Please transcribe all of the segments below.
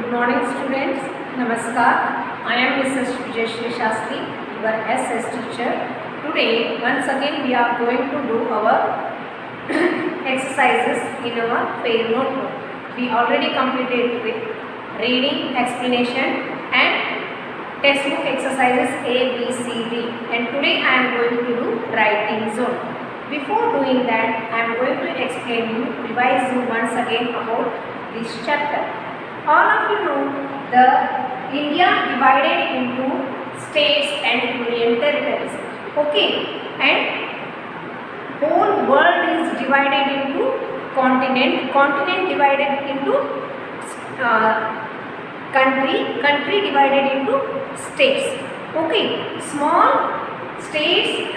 Good morning students. Namaskar. I am Mrs. Vijayashree Shastri, your SS teacher. Today once again we are going to do our exercises in our fair notebook. We already completed with reading, explanation and textbook exercises A, B, C, D, and today I am going to do writing zone. Before doing that, I am going to explain you, revise you once again about this chapter. All of you know the India divided into states and union territories. Okay, and whole world is divided into continent. Continent divided into country divided into states. Okay, small states,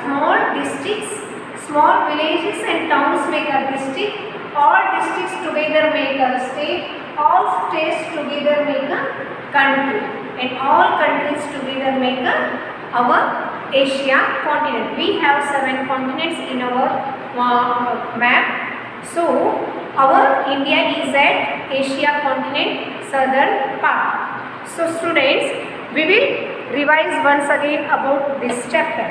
small districts, small villages and towns make a district. All districts together make a state. All states together make a country, and all countries together make our Asia continent. We have 7 continents in our map. So our India is at Asia continent, southern part. So students, we will revise once again about this chapter.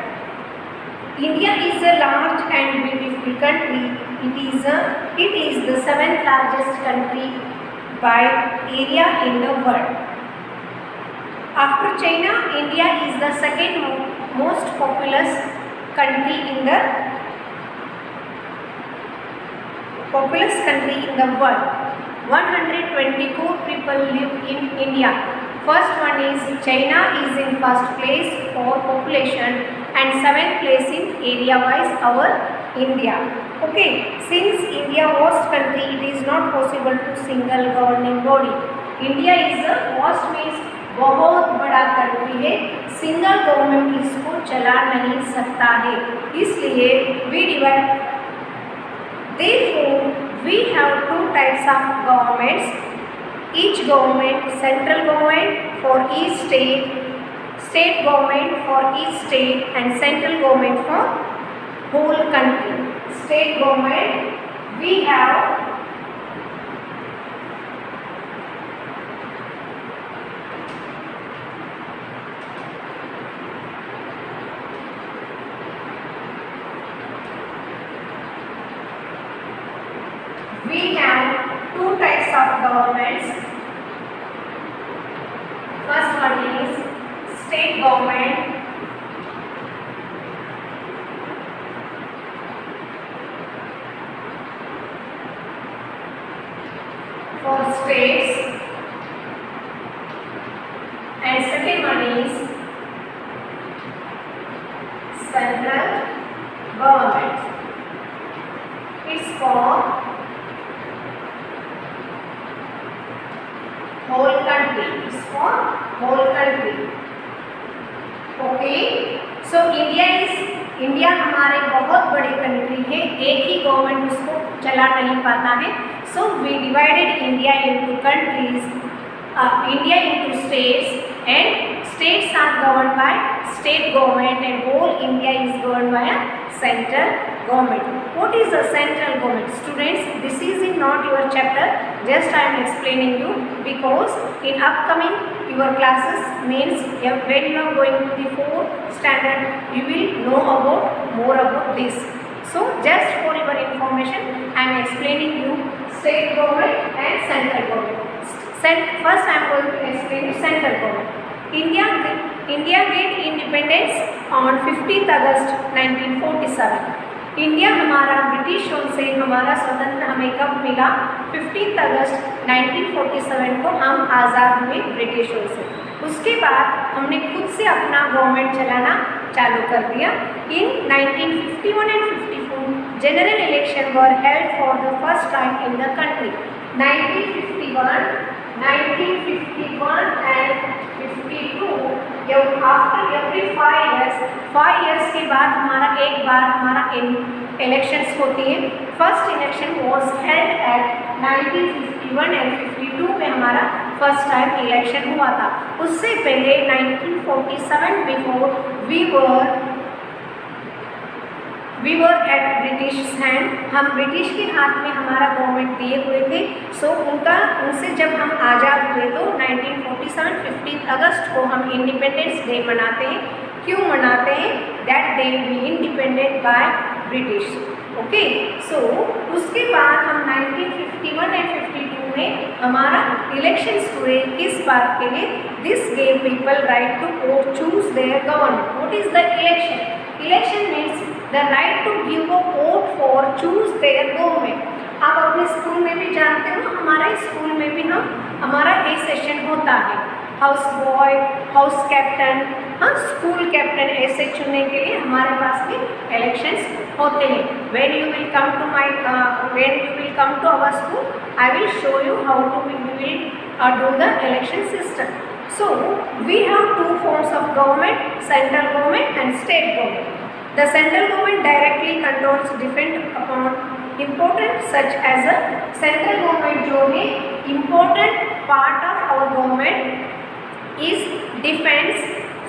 India is a large and beautiful country. It is the 7th largest country by area in the world. After China, India is the second most populous country in the world. 124 people live in India. First one is China is in first place for population and 7th place in area wise our India. Okay, since India vast country, it is not possible to single governing body. India is a vast means बहुत बड़ा country है, single government इसको चला नहीं सकता है, इसलिए we divide. Therefore, we have 2 types of governments. Each government, central government for each state, state government for each state, and central government for whole country. State government, we have two types of governments. First one is state government. For states, and second one is central government. It's for whole country. It's for whole country. Okay. So India हमारे बहुत बड़े country है, एक ही government उसको चला नहीं पाता है. So we divided India into countries, India into states, and states are governed by state government and whole India is governed by a central government. What is the central government? Students, this is not your chapter, just I am explaining you because in upcoming your classes means when you are going to the 4th standard you will know more about this. So just for your information I am explaining you state government and central government. First I am going to explain central government. India gained independence on 15th August 1947. India हमारा ब्रिटिशों से हमारा स्वतंत्र हमें कब मिला? 15 अगस्त 1947 को हम आज़ाद हुए ब्रिटिशों से. उसके बाद हमने खुद से अपना गवर्नमेंट चलाना चालू कर दिया. इन 1951 and 54 general election were held for the first time in the country. 1951 and 52 after every 5 years के बाद हमारा इलेक्शंस होती है. First election was held at 1951 and 52 में हमारा फर्स्ट टाइम इलेक्शन हुआ था. उससे पहले 1947 before we were at British hand, हम ब्रिटिश के हाथ में हमारा गवर्नमेंट दिए हुए थे। सो उनसे जब हम आज़ाद हुए तो 1947 15 अगस्त को हम इंडिपेंडेंस डे मनाते हैं। क्यों मनाते हैं? That day we independent by British. Okay, so उसके बाद हम 1951 एंड 52 में हमारा इलेक्शंस हुए। किस बात के लिए? This gave people right to vote, choose their government. What is the election? Election means the right to give a vote for choose their government. आप अपने स्कूल में भी जानते हो, हमारे स्कूल में भी हमारा ए सेशन होता है, हाउस बॉय, हाउस कैप्टन, हाँ स्कूल कैप्टन, ऐसे चुनने के लिए हमारे पास भी इलेक्शंस होते हैं। when you will come to our school, I will show you how to we will do the election system. So we have two forms of government, central government and state government. The central government directly controls different upon important such as a central government जो है important part of our government is defense,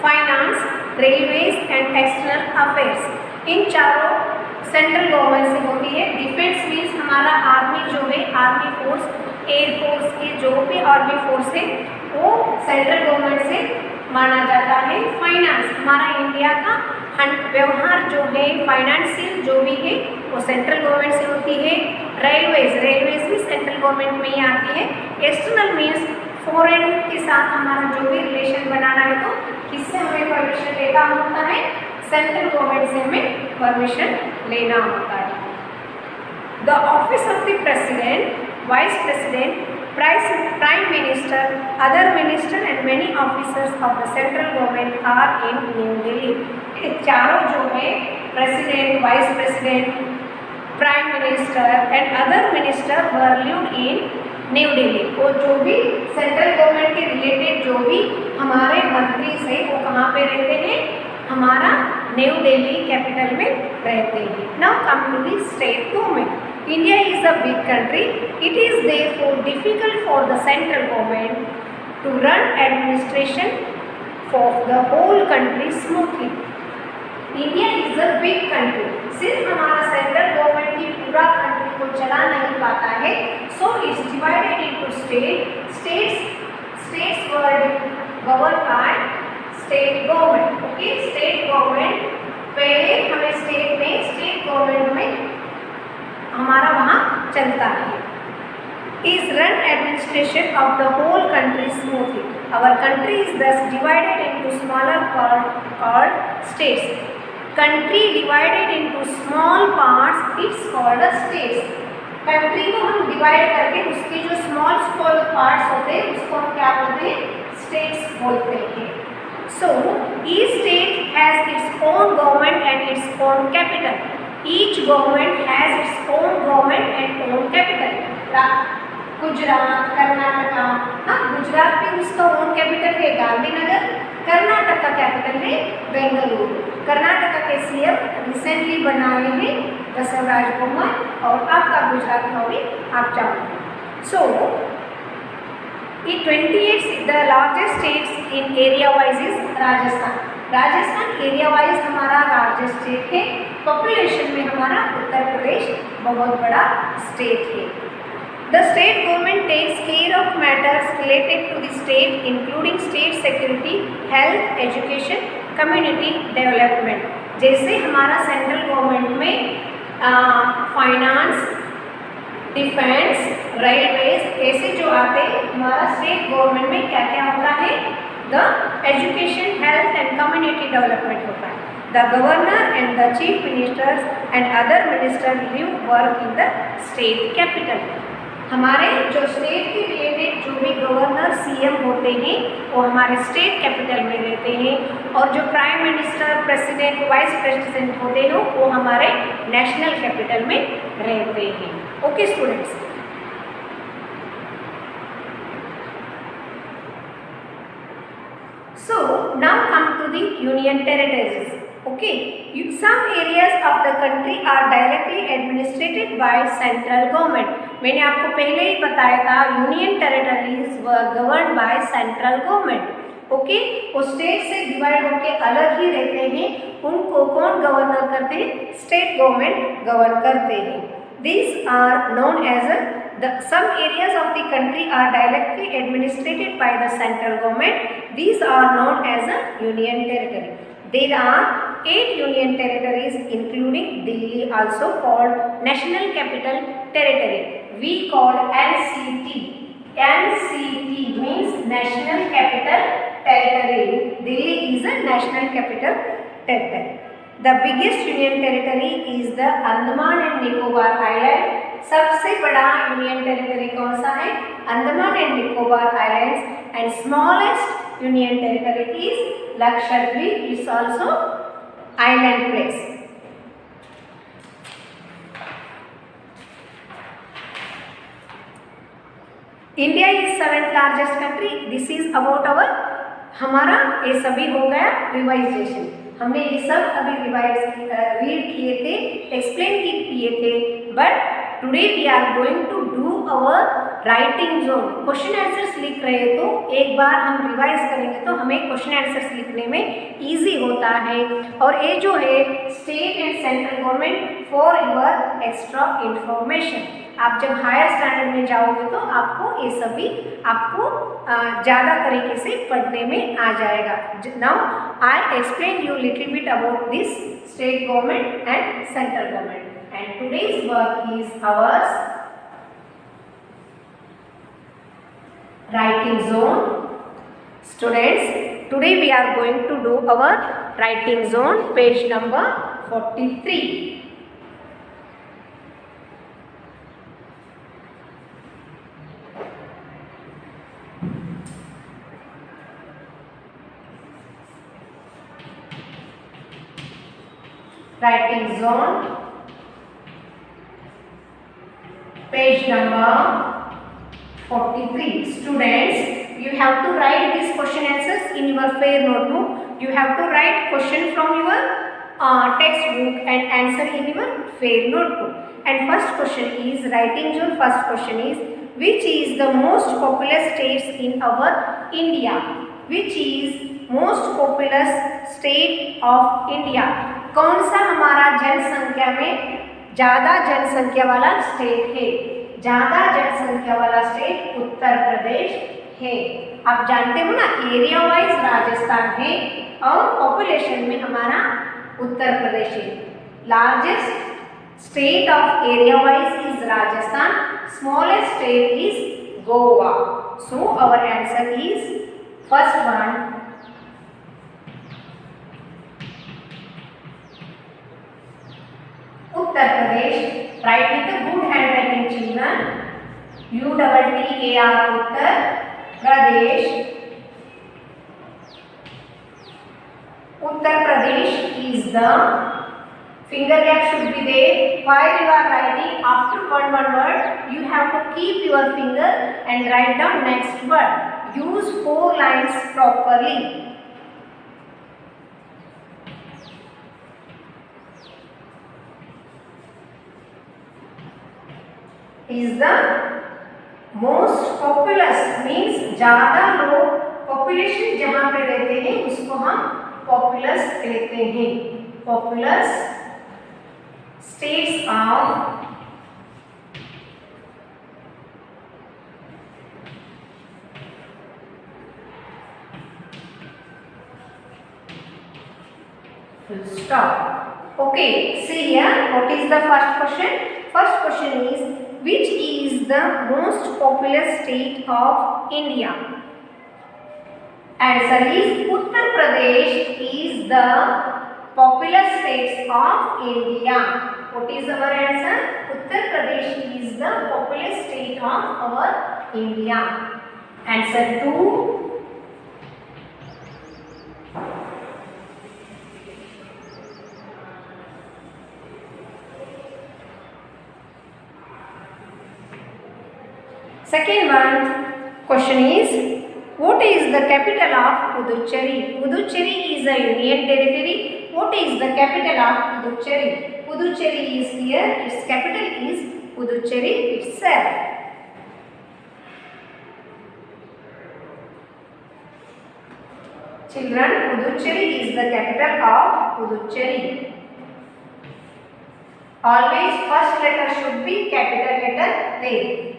finance, railways and external affairs. इन चारों central government से होती है। Defence means हमारा army जो है, army force, air force के जो भी आर्मी फोर्स है वो सेंट्रल गवर्नमेंट से माना जाता है। फाइनेंस हमारा इंडिया का व्यवहार जो है, फाइनेंशियल जो भी है वो सेंट्रल गवर्नमेंट से होती है। रेलवेज भी सेंट्रल गवर्नमेंट में ही आती है। एक्सटर्नल मीन्स फॉरेन के साथ हमारा जो भी रिलेशन बनाना है तो किससे हमें परमिशन लेना होता है? सेंट्रल गवर्नमेंट से हमें परमिशन लेना होता है। The office of the president, vice president, prime minister, other minister and many officers of the central government are in New Delhi. ये चारों जो है president, vice president, prime minister and other minister were lived in New Delhi. वो जो भी central government के related जो भी हमारे मंत्री है वो कहाँ पे रहते हैं? हमारा न्यू दिल्ली कैपिटल में रहते हैं। Now come to the state government. India is a big country, it is therefore difficult for the central government to run administration for the whole country smoothly. India is a big country, सिर्फ हमारा central government ही पूरा country को चला नहीं पाता है। So it's divided into states were governed by state government. Okay, state government पहले हमें स्टेट गवर्नमेंट में हमारा वहाँ चलता है। Is run administration of the whole country smoothly. Our country is thus divided into smaller part called states. Country divided into small parts it's called a states. Country को हम divide करके उसके जो स्मॉल पार्ट्स होते हैं उसको हम क्या बोलते हैं? स्टेट्स बोलते हैं। So, each state has its own government and its own capital. Each government has its own government and own capital. Gujarat, Karnataka, हाँ गुजरात में उसका ओन कैपिटल है गांधीनगर, कर्नाटक का कैपिटल है बेंगलुरु। कर्नाटका के सीएम रिसेंटली बनाए हैं बसवराज बोम्मई और आपका गुजरात का भी आप जानते हैं। सो In 28 the largest states in area wise is Rajasthan. Rajasthan area wise हमारा लार्जेस्ट स्टेट है। पॉपुलेशन में हमारा उत्तर प्रदेश बहुत बड़ा स्टेट है। The state government takes care of matters related to the state including state security, health, education, community development। जैसे हमारा central government में फाइनेंस, डिफेंस, रेलवेज ऐसे जो आते हैं, हमारा स्टेट गवर्नमेंट में क्या क्या होता है? The education, health and community development होता है। The governor and the chief ministers and other minister live work in the state capital. हमारे जो स्टेट के रिलेटेड जो भी गवर्नर, सीएम होते हैं वो हमारे स्टेट कैपिटल में रहते हैं और जो prime minister, president, vice president होते हैं वो हमारे नेशनल कैपिटल में रहते हैं। Okay students, so now come to the union territories. Okay, some areas of the country are directly administrated by central government. मैंने आपको पहले ही बताया था union territories were governed by central government. Okay, वो state से डिवाइड होके अलग ही रहते हैं, उनको कौन गवर्नर करते हैं? स्टेट गवर्नमेंट गवर्न करते हैं। These are known as some areas of the country are directly administered by the central government. These are known as a union territory. There are 8 union territories including Delhi, also called National Capital Territory. We call NCT. NCT means National Capital Territory. Delhi is a National Capital Territory. The biggest union territory is the Andaman and Nicobar Island. सबसे बड़ा union territory कौन सा है? Andaman and Nicobar islands. And smallest union territory is Lakshadweep, is also island place. India is 7th largest country. This is about our, हमारा ये सभी हो गया रिवाइजेशन। हमने ये सब अभी रीड किए थे, एक्सप्लेन किए थे, but today we are going to do our writing zone. Question answers लिख रहे तो एक बार हम रिवाइज करेंगे तो हमें क्वेश्चन आंसर्स लिखने में इजी होता है। और ये जो है state and central government for your extra information. आप जब हायर स्टैंडर्ड में जाओगे तो आपको ये सभी आपको ज़्यादा तरीके से पढ़ने में आ जाएगा। Now I explain you little bit about this state government and central government. And today's work is ours writing zone. Students, today we are going to do our writing zone, page number 43. Writing zone, page number 43. Students, you have to write these question answers in your fair notebook. You have to write question from your textbook and answer in your fair notebook. And first question is writing zone. First question is, which is the most populous states in our India? Which is most populous state of India? कौन सा हमारा जनसंख्या में ज़्यादा जनसंख्या वाला state है? ज़्यादा जनसंख्या वाला स्टेट उत्तर प्रदेश है। आप जानते हो ना, एरिया वाइज राजस्थान है और पॉपुलेशन में हमारा उत्तर प्रदेश है। Largest state of area wise is Rajasthan, smallest state is Goa. So our answer is first one, Uttar Pradesh. Write with a good handwriting, children. UTTAR, Uttar Pradesh. Uttar Pradesh is the finger gap should be there. While you are writing, after one word, you have to keep your finger and write down next word. Use 4 lines properly. Is the most populous means ज़्यादा लोग, population जहाँ पे रहते हैं उसको हम populace कहते हैं। Populace states of full stop. Okay, see here, what is the first question? First question is, which is the most populous state of India? Answer is Uttar Pradesh is the populous state of India. What is our answer? Uttar Pradesh is the populous state of our India. Answer 2. Second one question is, what is the capital of Puducherry? Puducherry is a union territory. What is the capital of Puducherry? Puducherry is here. Its capital is Puducherry itself. Children, Puducherry is the capital of Puducherry. Always first letter should be capital letter there.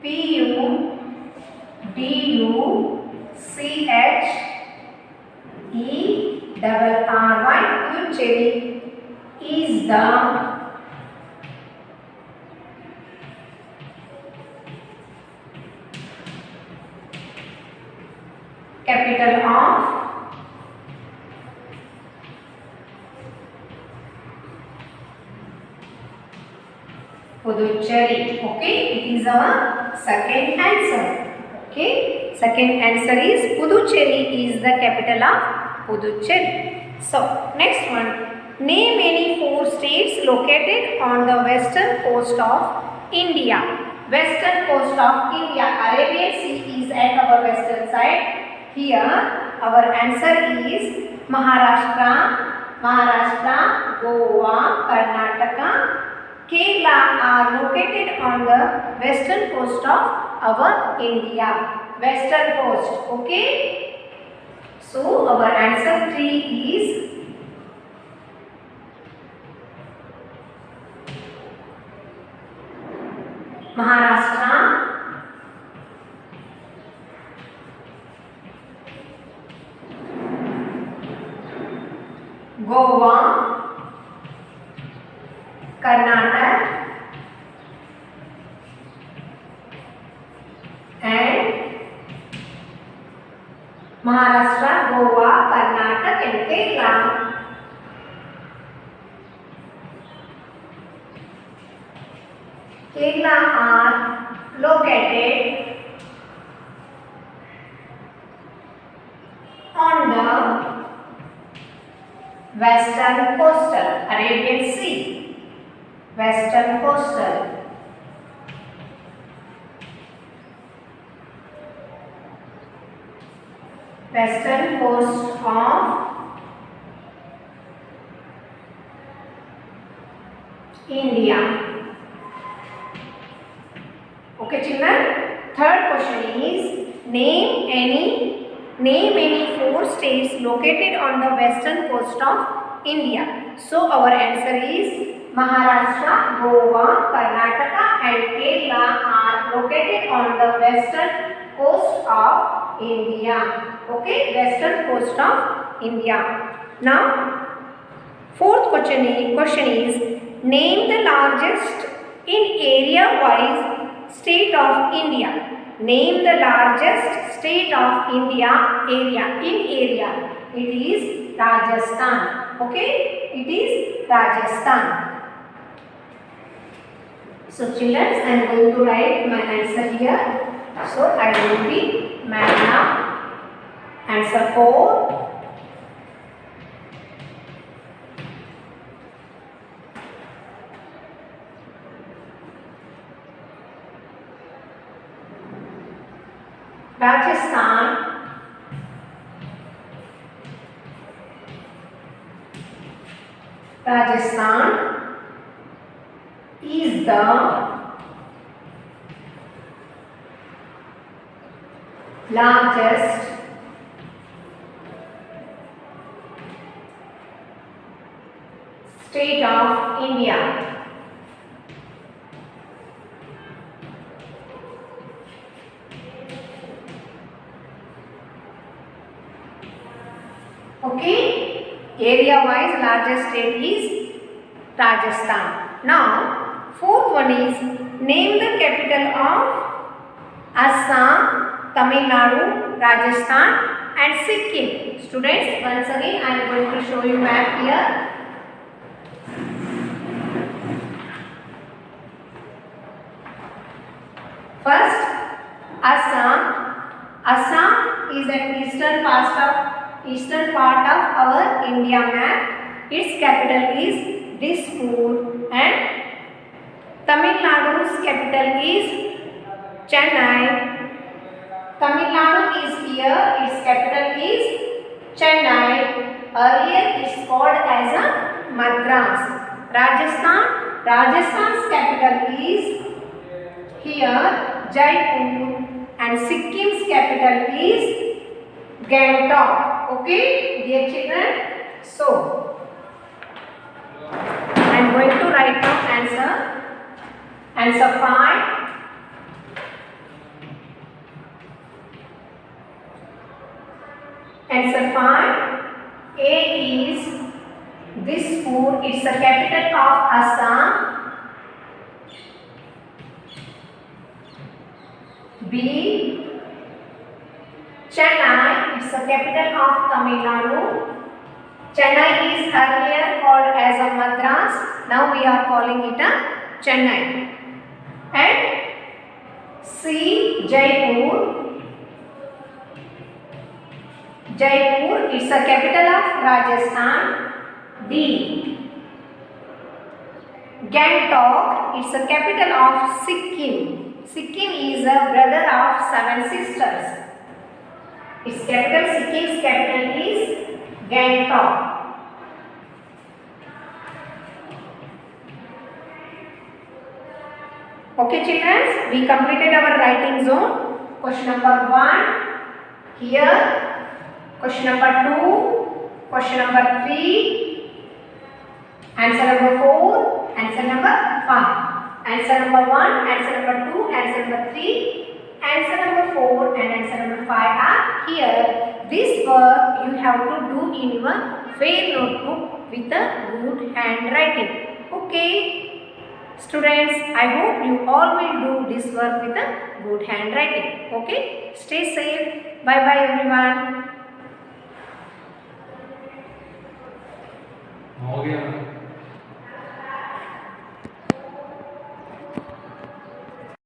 Puducherry. Puducherry is the capital of Puducherry. Okay, it is our second answer. Okay, second answer is Puducherry is the capital of Puducherry. So next one, name any 4 states located on the western coast of India. Western coast of India. Arabian Sea is at our western side. Here our answer is Maharashtra, Goa, Karnataka, Kerala are located on the western coast of our India. Western coast. Okay. So our answer 3 is Maharashtra, Goa, Karnataka and Maharashtra, Goa, Karnataka and Kerala. Kerala are located on the western coastal Arabian Sea. Western coastal. Western coast of India. Okay, children. Third question is name any 4 states located on the western coast of India. So our answer is Maharashtra, Goa, Karnataka and Kerala are located on the western coast of India. Okay, western coast of India. Now, fourth question is name the largest in area wise state of India. Name the largest state of India area. In area, it is Rajasthan. Okay, it is Rajasthan. So children, I am going to write my answer here. So I will be now. Answer 4. Rajasthan, is the largest state of India. Okay, area wise largest state is Rajasthan. Now, fourth one is name the capital of Assam, Tamil Nadu, Rajasthan and Sikkim. Students, once again I am going to show you map here. First, Assam. Assam is an eastern part of our India map. Its capital is Dispur and Tamil Nadu's capital is Chennai. Tamil Nadu is here. Its capital is Chennai. Earlier it's called as a Madras. Rajasthan's capital is here Jaipur and Sikkim's capital is Gangtok. Okay, dear children. So, I am going to write down answer. Answer 5. Answer 5. A is Dispur. It's the capital of Assam. B. Chennai. It's the capital of Tamil Nadu. Chennai is earlier called as a Madras. Now we are calling it a Chennai. And C. Jaipur. Jaipur, it's the capital of Rajasthan. D. Gangtok, it's the capital of Sikkim. Sikkim is a brother of 7 sisters. Its capital, Sikkim's capital is Gangtok. Okay children, we completed our writing zone. Question number 1 here. Question number 2, question number 3, answer number 4, answer number 5. Answer number 1, answer number 2, answer number 3, answer number 4 and answer number 5 are here. This work you have to do in your fair notebook with a good handwriting. Okay. Students, I hope you all will do this work with a good handwriting. Okay. Stay safe. Bye bye everyone. हो गया